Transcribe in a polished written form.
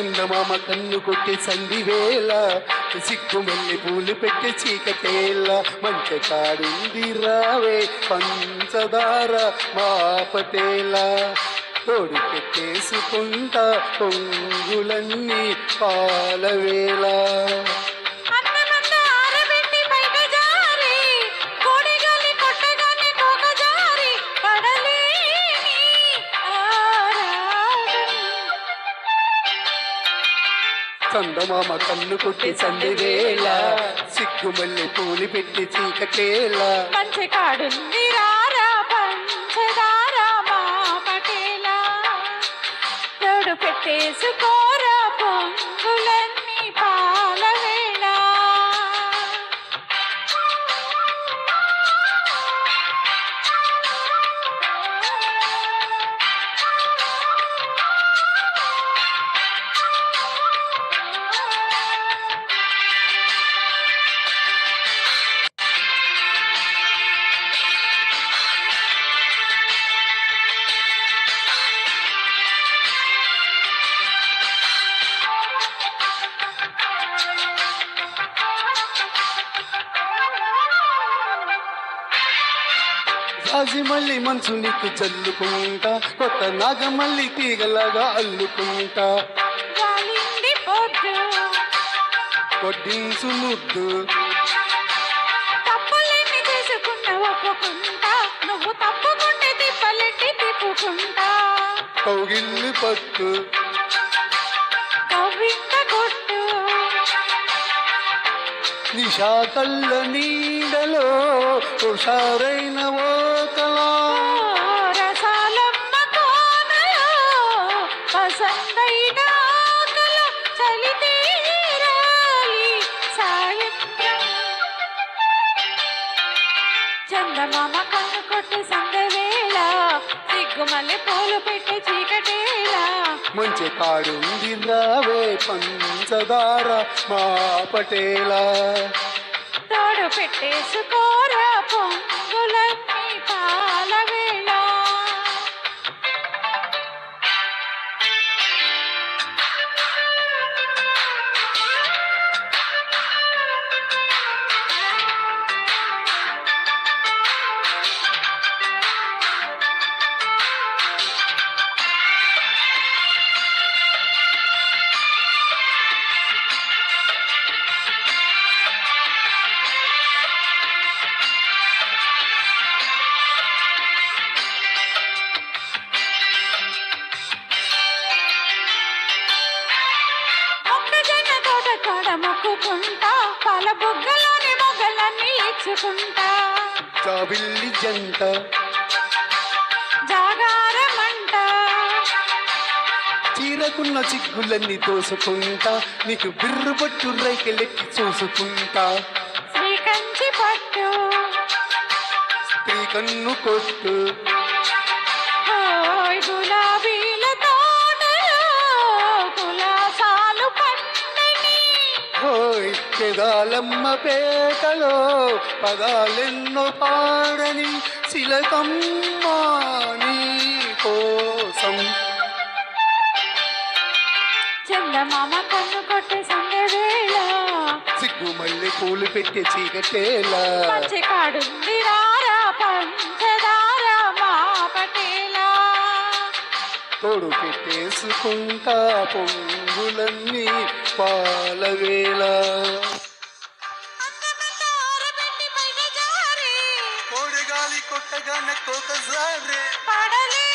చందమామ కన్ను కొట్టి సంధివేళ సిగ్గుమల్లి పూలు పెట్టి చీకటేళ్ళ మంచి కాడుంది రావే పంచదార మాపటేలా తోడు పెట్టేసుకుంటా పొంగులన్నీ పాలవేళ చందమామ కన్ను కొట్టి సంధివేళ సిగ్గుమల్లి పూలు పెట్టి చీకటేలా మంచి కాడుంది రారా పంచదార మాపటేలా తోడు పెట్టేసుకోరా పొంగులన్నీ పాలవేళ మళ్ళీ మనసు నీకు చల్లుకుంటా కొత్త నాగమల్లి తీగలాగా అల్లుకుంటా కొట్టించు ముద్దు తప్పులన్నీ చేసుకున్నా ఒప్పుకుంటా నువ్వు తప్పుకుంటే తిప్పలెట్టి తిప్పుకుంటా కౌగిల్లు పట్టు కవ్వింత కొట్టు నిషా కళ్ళ నీడలో హుషారైన ఓకలా రసాలమ్మ కోనలో పసందైన ఆకల చలి తీరాలి సాయంత్రం చందమామ కన్ను కొట్టి సందవేళ సిగ్గుమల్లె పూలు పెట్టి చీకటేలా మంచి కాడుంది రావే పంచదార మాపటేలా తోడు పెట్టేసుకోరా పొంగులన్నీ పాలవేళ మొక్కుకుంటా పాల బుగ్గలోని మొగ్గలన్నీ ఇచ్చుకుంటా చాబిల్లి జంట జాగారమంట చీరకున్న చిగ్గులన్నీ తోసుకుంటా నీకు బిర్రు పట్టు రైకెలెక్కి చూసుకుంటా శ్రీకంచి పట్టు స్త్రీ కన్ను కొట్టు గులాబీల తోటలో కులాసాలు పండని హోయ్ పెదాలమ్మ పేటలో పదాలెన్నో పాడని శిలకమ్మ నీ కోసం చందమామ కన్ను కొట్టి సందవేళ సిగ్గుమల్లి పూలు పెట్టి చీకటేలా మంచి కాడుంది రారా పంచదార మాపటేలా తోడు పెట్టేసుకుంటా పొంగులన్నీ పాలవేళ కోడగాలి కొట్టగానే కోకజారే పడలే